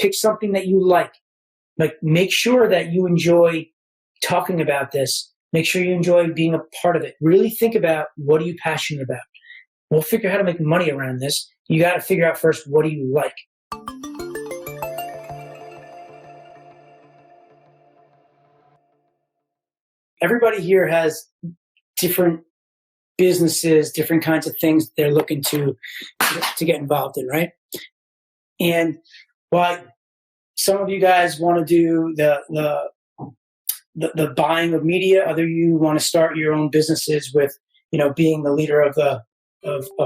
pick something that you like. Like, make sure that you enjoy talking about this. Make sure you enjoy being a part of it. Really think about, what are you passionate about? We'll figure out how to make money around this. You got to figure out first, what do you like? Everybody here has different businesses, different kinds of things they're looking to get involved in, right? And while some of you guys want to do the buying of media, other you want to start your own businesses with, being the leader of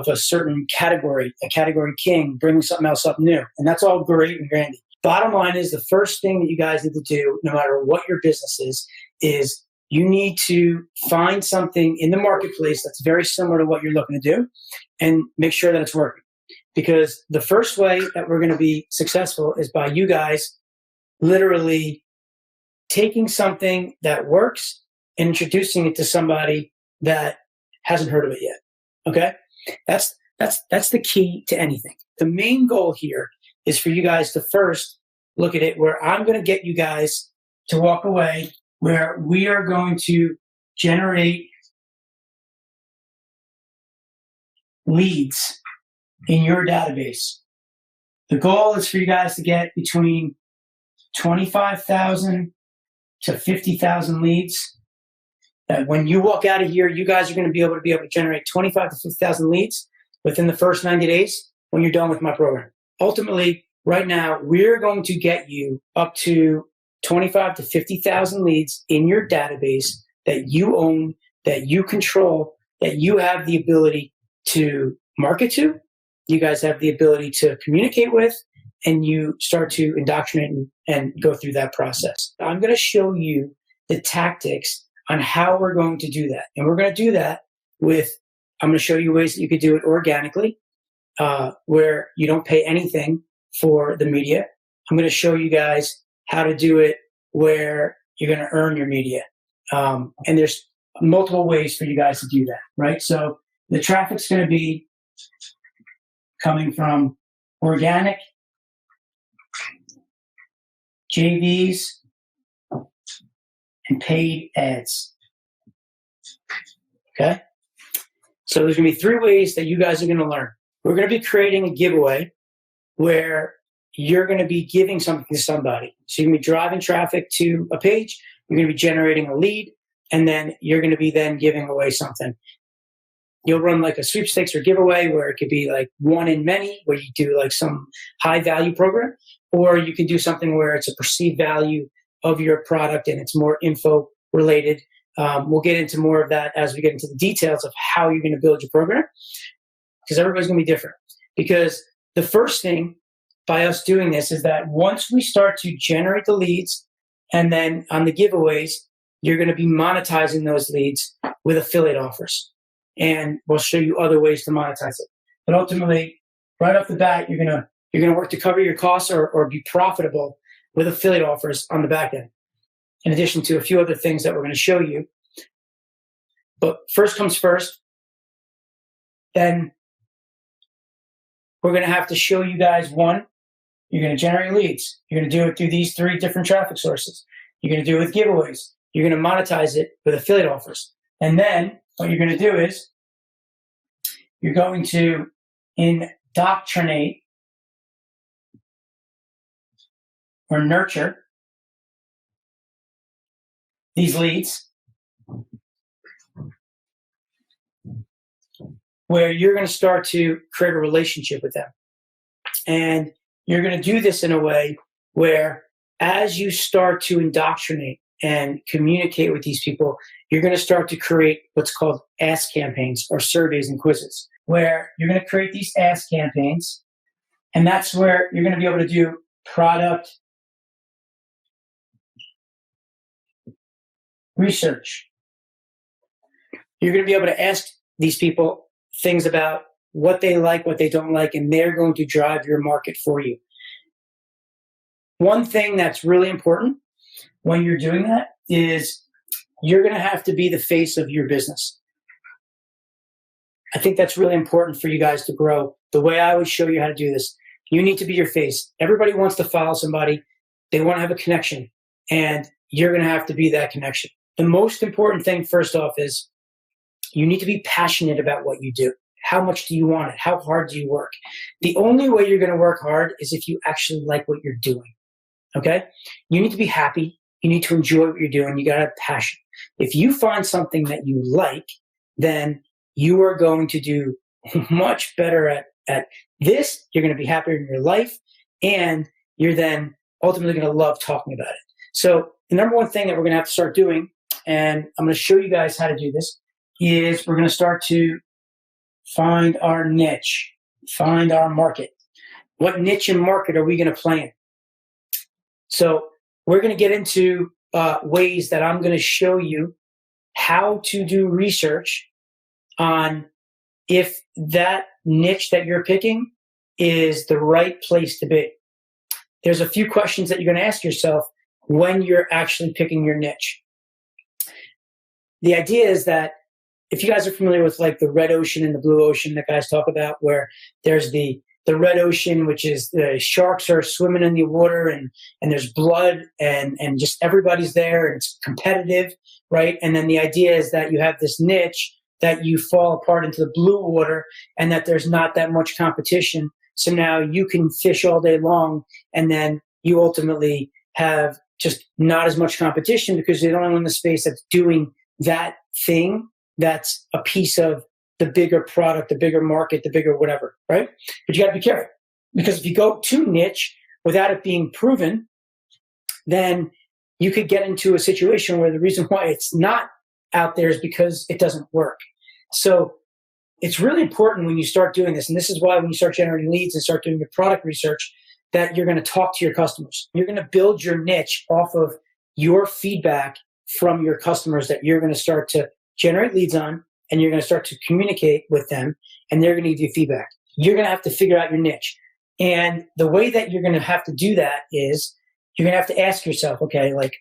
a certain category, a category king, bringing something else up new. And that's all great and grandy. Bottom line is, the first thing that you guys need to do, no matter what your business is you need to find something in the marketplace that's very similar to what you're looking to do, and make sure that it's working. Because the first way that we're going to be successful is by you guys literally taking something that works and introducing it to somebody that hasn't heard of it yet. Okay? That's the key to anything. The main goal here is for you guys to first look at it where I'm going to get you guys to walk away, where we are going to generate leads in your database. The goal is for you guys to get between 25,000 to 50,000 leads. That when you walk out of here, you guys are going to be able to generate 25 to 50,000 leads within the first 90 days when you're done with my program. Ultimately, right now, we're going to get you up to 25 to 50,000 leads in your database that you own, that you control, that you have the ability to market to, you guys have the ability to communicate with, and you start to indoctrinate and go through that process. I'm going to show you the tactics on how we're going to do that. And we're going to do that I'm going to show you ways that you could do it organically, where you don't pay anything for the media. I'm going to show you guys how to do it where you're going to earn your media. And there's multiple ways for you guys to do that, right? So the traffic's going to be coming from organic, JVs, and paid ads. Okay? So there's going to be 3 ways that you guys are going to learn. We're going to be creating a giveaway where you're going to be giving something to somebody. So you're going to be driving traffic to a page, you're going to be generating a lead, and then you're going to be then giving away something. You'll run like a sweepstakes or giveaway where it could be like one in many, where you do like some high value program, or you can do something where it's a perceived value of your product and it's more info related. We'll get into more of that as we get into the details of how you're going to build your program, because everybody's going to be different. Because the first thing by us doing this is that once we start to generate the leads, and then on the giveaways, you're going to be monetizing those leads with affiliate offers. And we'll show you other ways to monetize it. But ultimately, right off the bat, you're gonna work to cover your costs or be profitable with affiliate offers on the back end, in addition to a few other things that we're going to show you. But first comes first, then we're going to have to show you guys, one, you're going to generate leads. You're going to do it through these 3 different traffic sources. You're going to do it with giveaways. You're going to monetize it with affiliate offers. And then what you're going to do is you're going to indoctrinate or nurture these leads, where you're going to start to create a relationship with them. And you're going to do this in a way where, as you start to indoctrinate and communicate with these people, you're going to start to create what's called ask campaigns or surveys and quizzes, where you're going to create these ask campaigns. And that's where you're going to be able to do product research. You're going to be able to ask these people things about what they like, what they don't like, and they're going to drive your market for you. One thing that's really important when you're doing that is you're going to have to be the face of your business. I think that's really important for you guys to grow. The way I would show you how to do this, You need to be your face. Everybody wants to follow somebody. They want to have a connection, and you're going to have to be that connection. The most important thing, first off, is you need to be passionate about what you do. How much do you want it? How hard do you work? The only way you're going to work hard is if you actually like what you're doing. Okay? You need to be happy. You need to enjoy what you're doing. You got to have passion. If you find something that you like, then you are going to do much better at this. You're going to be happier in your life, and you're then ultimately going to love talking about it. So the number one thing that we're going to have to start doing, and I'm going to show you guys how to do this, is we're going to start to find our niche, find our market. What niche and market are we going to play in? So we're going to get into ways that I'm going to show you how to do research on if that niche that you're picking is the right place to be. There's a few questions that you're going to ask yourself when you're actually picking your niche. The idea is that if you guys are familiar with like the red ocean and the blue ocean that guys talk about, where there's the red ocean, which is the sharks are swimming in the water and there's blood and just everybody's there and it's competitive, right? And then the idea is that you have this niche that you fall apart into the blue water and that there's not that much competition. So now you can fish all day long, and then you ultimately have just not as much competition because you're the only one in the space that's doing that thing that's a piece of the bigger product, the bigger market, the bigger whatever, right? But you got to be careful, because if you go too niche without it being proven, then you could get into a situation where the reason why it's not out there is because it doesn't work. So it's really important when you start doing this, and this is why when you start generating leads and start doing your product research, that you're going to talk to your customers. You're going to build your niche off of your feedback from your customers that you're going to start to generate leads on, and you're going to start to communicate with them, and they're going to give you feedback. You're going to have to figure out your niche. And the way that you're going to have to do that is you're going to have to ask yourself, okay, like,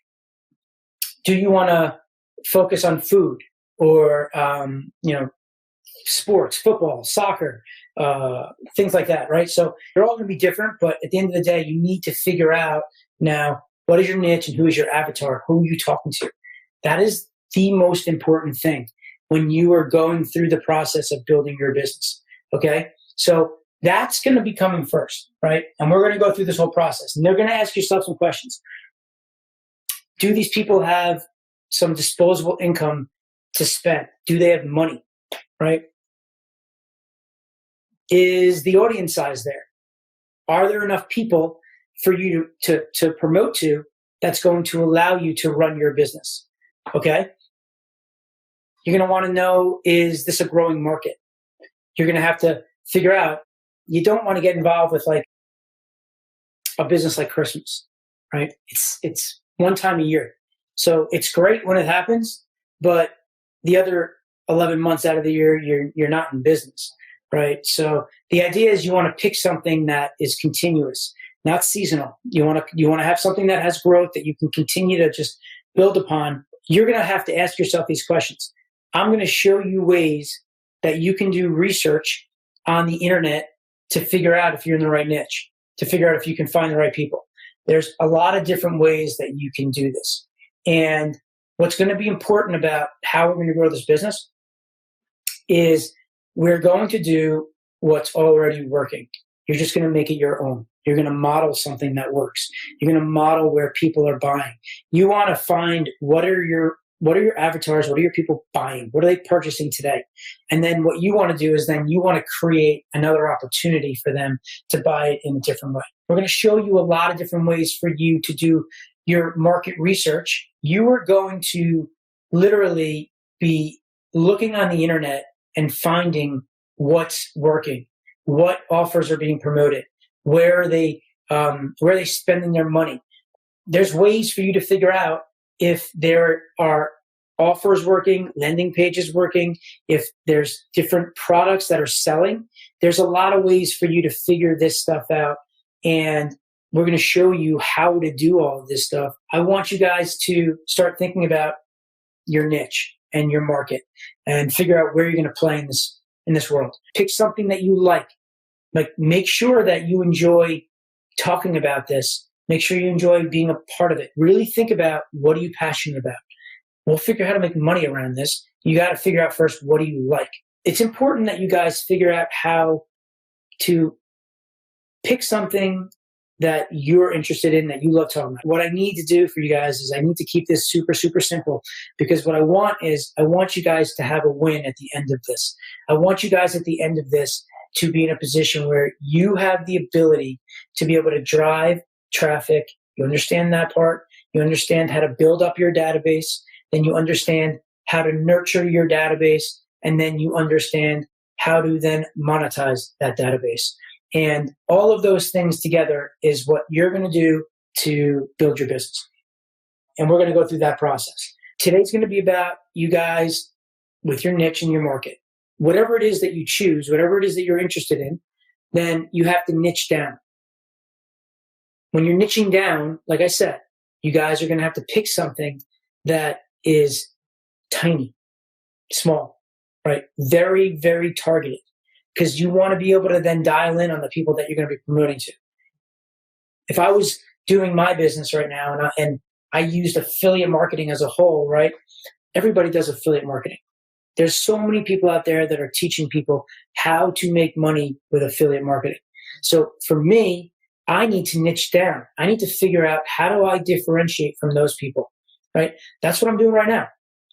do you want to focus on food or, sports, football, soccer, things like that, right? So they're all going to be different, but at the end of the day, you need to figure out now, what is your niche and who is your avatar? Who are you talking to? That is the most important thing when you are going through the process of building your business, okay? So that's going to be coming first, right? And we're going to go through this whole process. And they're going to ask yourself some questions. Do these people have some disposable income to spend? Do they have money, right? Is the audience size there? Are there enough people for you to promote to that's going to allow you to run your business, okay? You're going to want to know, is this a growing market? You're going to have to figure out, you don't want to get involved with like a business like Christmas, right? It's one time a year. So it's great when it happens, but the other 11 months out of the year, you're not in business, right? So the idea is you want to pick something that is continuous, not seasonal. You want to have something that has growth that you can continue to just build upon. You're going to have to ask yourself these questions. I'm going to show you ways that you can do research on the internet to figure out if you're in the right niche, to figure out if you can find the right people. There's a lot of different ways that you can do this. And what's going to be important about how we're going to grow this business is we're going to do what's already working. You're just going to make it your own. You're going to model something that works. You're going to model where people are buying. You want to find what are your avatars? What are your people buying? What are they purchasing today? And then what you want to do is then you want to create another opportunity for them to buy it in a different way. We're going to show you a lot of different ways for you to do your market research. You are going to literally be looking on the internet and finding what's working, what offers are being promoted, where are they spending their money. There's ways for you to figure out if there are offers working, landing pages working, if there's different products that are selling. There's a lot of ways for you to figure this stuff out. And we're going to show you how to do all of this stuff. I want you guys to start thinking about your niche and your market and figure out where you're going to play in this world. Pick something that you like. Like, make sure that you enjoy talking about this. Make sure you enjoy being a part of it. Really think about, what are you passionate about? We'll figure out how to make money around this. You got to figure out first, what do you like? It's important that you guys figure out how to pick something that you're interested in, that you love talking about. What I need to do for you guys is I need to keep this super, super simple, because what I want is, I want you guys to have a win at the end of this. I want you guys at the end of this to be in a position where you have the ability to be able to drive traffic. You understand that part. You understand how to build up your database. Then you understand how to nurture your database. And then you understand how to then monetize that database. And all of those things together is what you're going to do to build your business. And we're going to go through that process. Today's going to be about you guys with your niche and your market. Whatever it is that you choose, whatever it is that you're interested in, then you have to niche down. When you're niching down, like I said, you guys are going to have to pick something that is tiny, small, right? Very, very targeted. Because you want to be able to then dial in on the people that you're going to be promoting to. If I was doing my business right now and I used affiliate marketing as a whole, right? Everybody does affiliate marketing. There's so many people out there that are teaching people how to make money with affiliate marketing. So for me, I need to niche down. I need to figure out, how do I differentiate from those people, right? That's what I'm doing right now,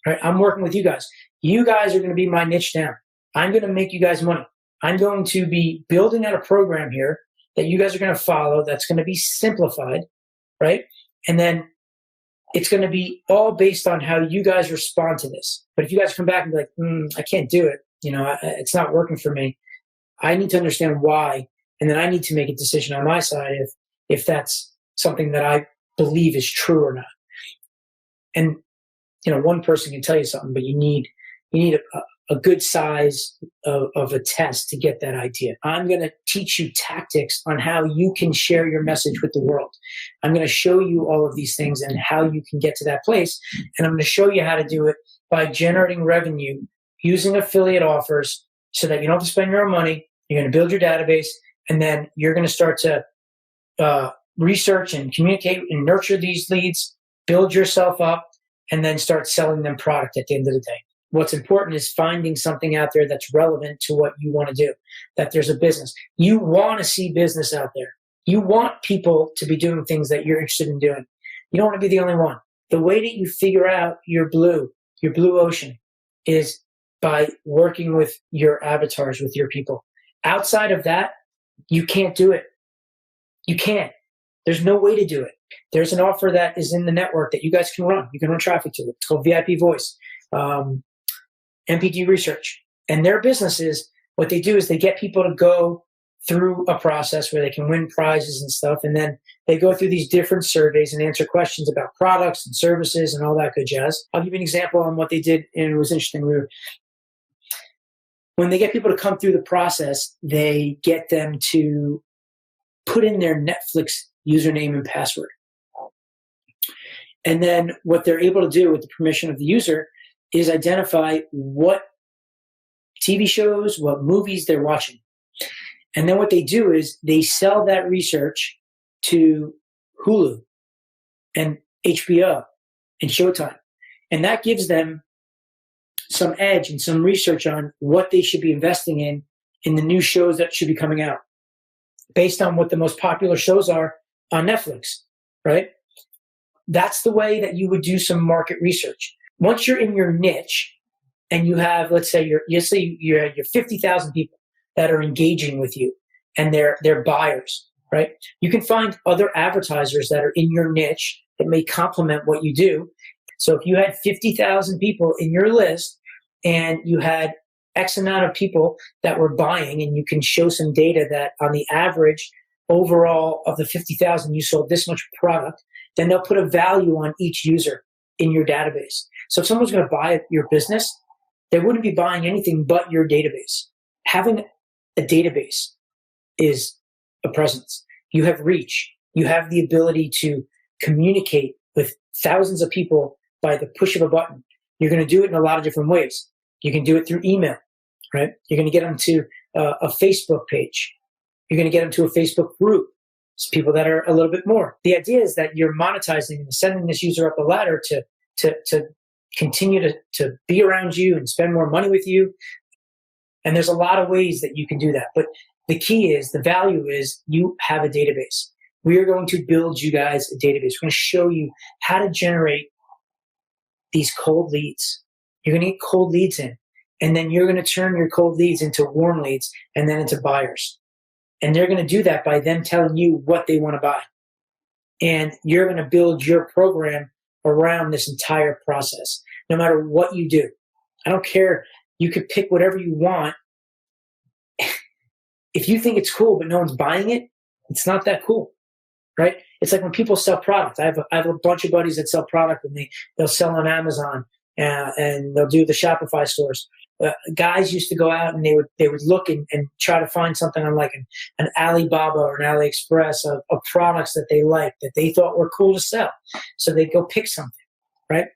right? I'm working with you guys. You guys are going to be my niche down. I'm going to make you guys money. I'm going to be building out a program here that you guys are going to follow, that's going to be simplified, right? And then it's going to be all based on how you guys respond to this. But if you guys come back and be like, I can't do it, it's not working for me, I need to understand why. And then I need to make a decision on my side if that's something that I believe is true or not. And, one person can tell you something, but you need a good size of a test to get that idea. I'm going to teach you tactics on how you can share your message with the world. I'm going to show you all of these things and how you can get to that place. And I'm going to show you how to do it by generating revenue using affiliate offers, so that you don't have to spend your own money. You're going to build your database, and then you're going to start to research and communicate and nurture these leads, build yourself up, and then start selling them product at the end of the day. What's important is finding something out there that's relevant to what you want to do, that there's a business. You want to see business out there. You want people to be doing things that you're interested in doing. You don't want to be the only one. The way that you figure out your blue ocean, is by working with your avatars, with your people. Outside of that, you can't do it. You can't. There's no way to do it. There's an offer that is in the network that you guys can run. You can run traffic to it. It's called VIP Voice. MPG Research. And their businesses, what they do is they get people to go through a process where they can win prizes and stuff. And then they go through these different surveys and answer questions about products and services and all that good jazz. I'll give you an example on what they did, and it was interesting. When they get people to come through the process, they get them to put in their Netflix username and password. And then what they're able to do with the permission of the user is identify what TV shows, what movies they're watching. And then what they do is they sell that research to Hulu and HBO and Showtime. And that gives them some edge and some research on what they should be investing in the new shows that should be coming out, based on what the most popular shows are on Netflix, right? That's the way that you would do some market research. Once you're in your niche and you have, let's say you're 50,000 people that are engaging with you and they're buyers, right? You can find other advertisers that are in your niche that may complement what you do. So if you had 50,000 people in your list and you had X amount of people that were buying, and you can show some data that on the average overall of the 50,000, you sold this much product, then they'll put a value on each user in your database. So if someone's going to buy your business, they wouldn't be buying anything but your database. Having a database is a presence. You have reach. You have the ability to communicate with thousands of people by the push of a button. You're going to do it in a lot of different ways. You can do it through email, right? You're going to get them to a Facebook page. You're going to get them to a Facebook group. It's people that are a little bit more. The idea is that you're monetizing and sending this user up the ladder to continue to be around you and spend more money with you. And there's a lot of ways that you can do that. But the key is, the value is, you have a database. We are going to build you guys a database. We're going to show you how to generate these cold leads. You're going to get cold leads in, and then you're going to turn your cold leads into warm leads and then into buyers. And they're going to do that by them telling you what they want to buy. And you're going to build your program around this entire process, no matter what you do. I don't care. You could pick whatever you want. If you think it's cool, but no one's buying it, it's not that cool, right? It's like when people sell product. I have a bunch of buddies that sell product, and they'll sell on Amazon, and they'll do the Shopify stores. Guys used to go out and they would look and try to find something on like an Alibaba or an AliExpress of products that they liked, that they thought were cool to sell. So they'd go pick something, right?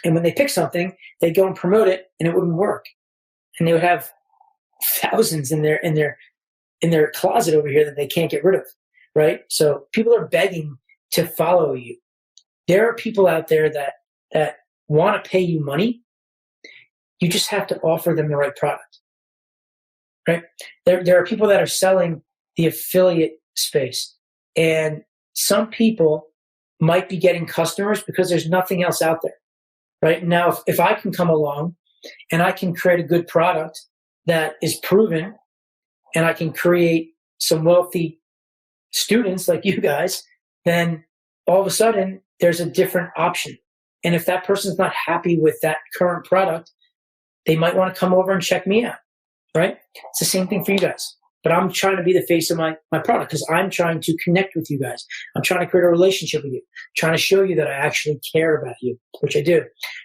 And when they pick something, they'd go and promote it, and it wouldn't work. And they would have thousands in their closet over here that they can't get rid of, right? So people are begging to follow you. There are people out there that want to pay you money. You just have to offer them the right product, right? There are people that are selling the affiliate space, and some people might be getting customers because there's nothing else out there, right? Now, if I can come along and I can create a good product that is proven, and I can create some wealthy students like you guys, then all of a sudden there's a different option. And if that person's not happy with that current product, they might want to come over and check me out, right? It's the same thing for you guys. But I'm trying to be the face of my product, because I'm trying to connect with you guys. I'm trying to create a relationship with you, I'm trying to show you that I actually care about you, which I do,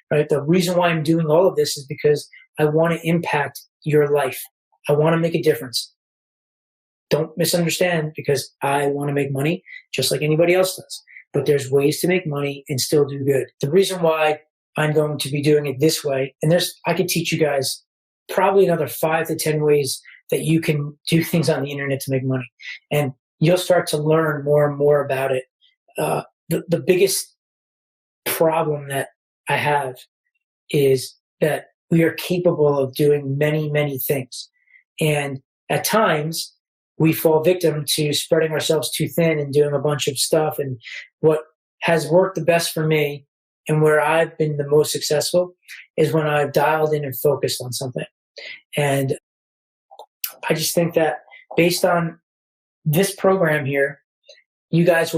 right? The reason why I'm doing all of this is because I want to impact your life. I want to make a difference. Don't misunderstand, because I want to make money just like anybody else does. But there's ways to make money and still do good. The reason why I'm going to be doing it this way, and I could teach you guys probably another 5 to 10 ways that you can do things on the internet to make money. And you'll start to learn more and more about it. The biggest problem that I have is that we are capable of doing many, many things. And at times, we fall victim to spreading ourselves too thin and doing a bunch of stuff. And what has worked the best for me, and where I've been the most successful, is when I've dialed in and focused on something. And I just think that based on this program here, you guys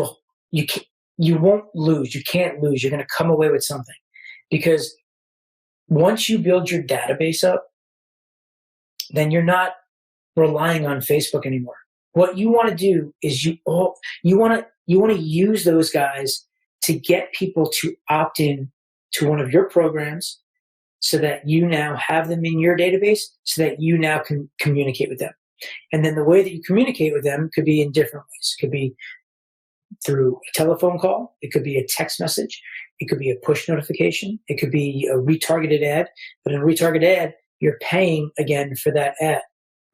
you won't lose. You can't lose. You're going to come away with something, because once you build your database up, then you're not relying on Facebook anymore. What you want to do is you want to use those guys to get people to opt in to one of your programs, so that you now have them in your database, so that you now can communicate with them. And then the way that you communicate with them could be in different ways. It could be through a telephone call. It could be a text message. It could be a push notification. It could be a retargeted ad. But in a retargeted ad, you're paying again for that ad,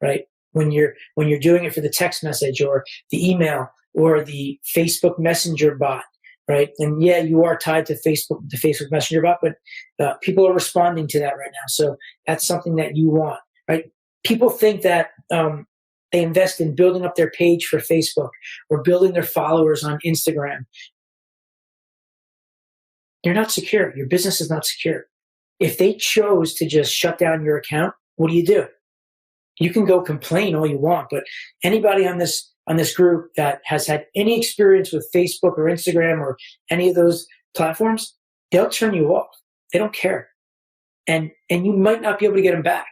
right? When you're doing it for the text message or the email or the Facebook Messenger bot, right? And yeah, you are tied to the Facebook Messenger bot, but people are responding to that right now. So that's something that you want, right? People think that they invest in building up their page for Facebook or building their followers on Instagram. You're not secure. Your business is not secure. If they chose to just shut down your account, what do? You can go complain all you want, but anybody on this group that has had any experience with Facebook or Instagram or any of those platforms, they'll turn you off. They don't care. And you might not be able to get them back.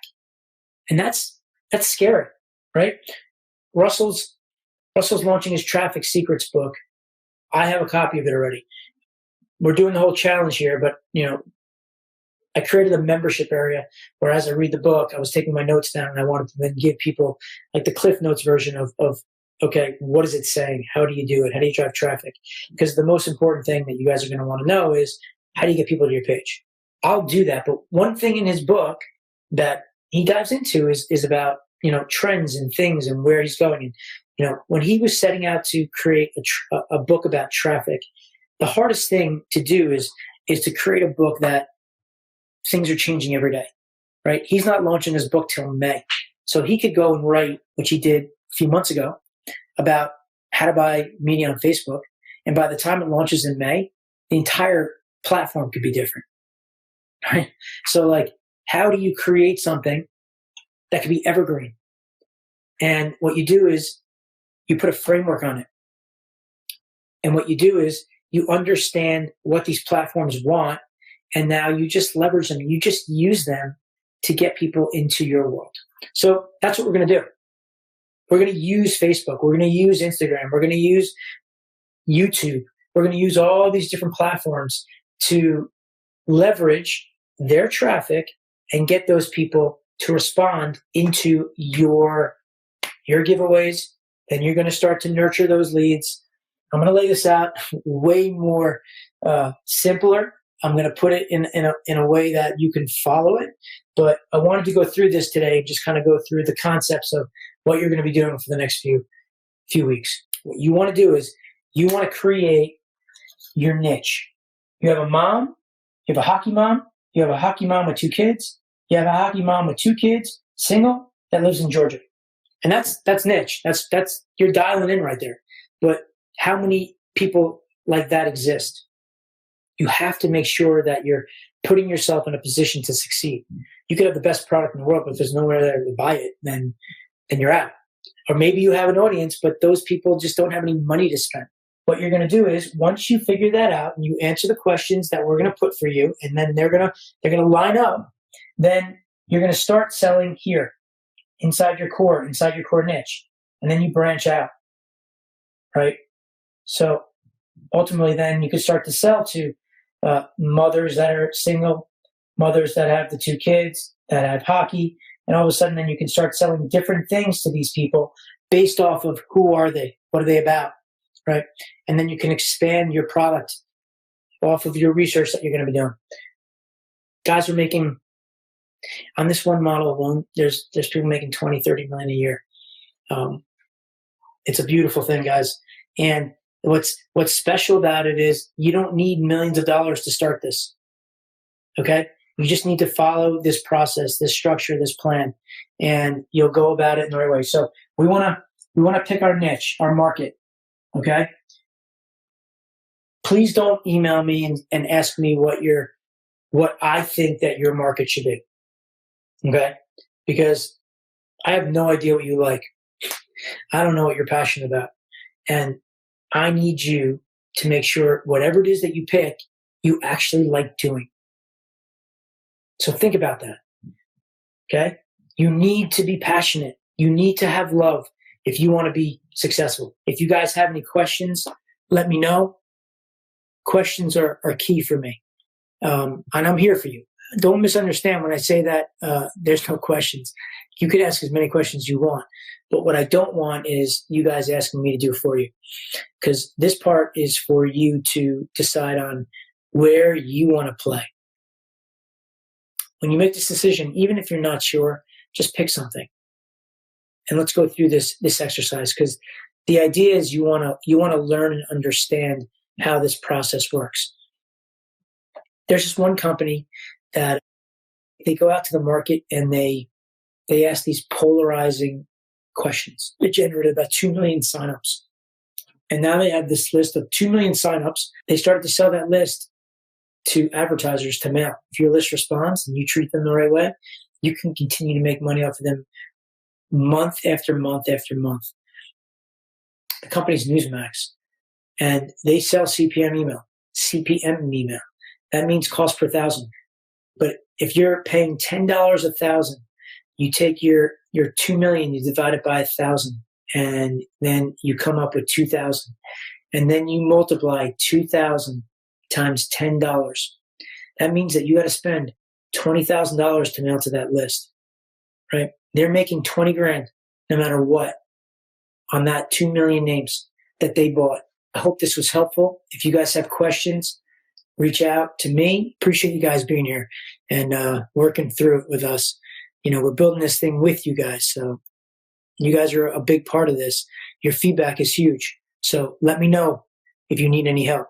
And that's scary, right? Russell's launching his Traffic Secrets book. I have a copy of it already. We're doing the whole challenge here, but I created a membership area where, as I read the book, I was taking my notes down, and I wanted to then give people like the Cliff Notes version of okay, what is it saying? How do you do it? How do you drive traffic? Because the most important thing that you guys are going to want to know is, how do you get people to your page? I'll do that. But one thing in his book that he dives into is about, trends and things and where he's going. And when he was setting out to create a book about traffic, the hardest thing to do is to create a book that things are changing every day, right? He's not launching his book till May. So he could go and write, which he did a few months ago, about how to buy media on Facebook. And by the time it launches in May, the entire platform could be different, right? So like, how do you create something that could be evergreen? And what you do is you put a framework on it. And what you do is you understand what these platforms want, and now you just leverage them. You just use them to get people into your world. So that's what we're going to do. We're going to use Facebook. We're going to use Instagram. We're going to use YouTube. We're going to use all these different platforms to leverage their traffic and get those people to respond into your giveaways. Then you're going to start to nurture those leads. I'm going to lay this out way more simpler. I'm going to put it in a way that you can follow it. But I wanted to go through this today, just kind of go through the concepts of what you're going to be doing for the next few weeks. What you want to do is you want to create your niche. You have a mom, you have a hockey mom, you have a hockey mom with 2 kids, you have a hockey mom with 2 kids, single, that lives in Georgia. And that's niche. That's you're dialing in right there. But how many people like that exist? You have to make sure that you're putting yourself in a position to succeed. You could have the best product in the world, but if there's nowhere there to buy it, then you're out. Or maybe you have an audience, but those people just don't have any money to spend. What you're going to do is once you figure that out and you answer the questions that we're going to put for you, and then they're going to line up, then you're going to start selling here inside your core niche, and then you branch out, right? So ultimately, then you can start to sell to mothers that are single, mothers that have the 2 kids, that have hockey, and all of a sudden then you can start selling different things to these people based off of who are they, what are they about, right? And then you can expand your product off of your research that you're going to be doing. Guys are making, on this one model alone, there's people making 20, 30 million a year. It's a beautiful thing, guys. And what's special about it is you don't need millions of dollars to start this. Okay? You just need to follow this process, this structure, this plan, and you'll go about it in the right way. So we want to pick our niche, our market. Okay? Please don't email me and ask me what I think that your market should be. Okay? Because I have no idea what you like. I don't know what you're passionate about. And I need you to make sure whatever it is that you pick, you actually like doing. So think about that. Okay? You need to be passionate. You need to have love if you want to be successful. If you guys have any questions, let me know. Questions are key for me. And I'm here for you. Don't misunderstand when I say that there's no questions. You can ask as many questions as you want. But what I don't want is you guys asking me to do for you. Because this part is for you to decide on where you want to play. When you make this decision, even if you're not sure, just pick something. And let's go through this exercise, because the idea is you want to learn and understand how this process works. There's just one company that they go out to the market and they ask these polarizing questions. It generated about 2 million signups. And now they have this list of 2 million signups. They started to sell that list to advertisers to mail. If your list responds and you treat them the right way, you can continue to make money off of them month after month after month. The company's Newsmax, and they sell CPM email. That means cost per thousand. But if you're paying $10 a thousand, you take your 2 million, you divide it by 1,000, and then you come up with 2,000. And then you multiply 2,000 times $10. That means that you got to spend $20,000 to mail to that list, right? They're making 20 grand no matter what on that 2 million names that they bought. I hope this was helpful. If you guys have questions, reach out to me. Appreciate you guys being here and working through it with us. We're building this thing with you guys. So you guys are a big part of this. Your feedback is huge. So let me know if you need any help.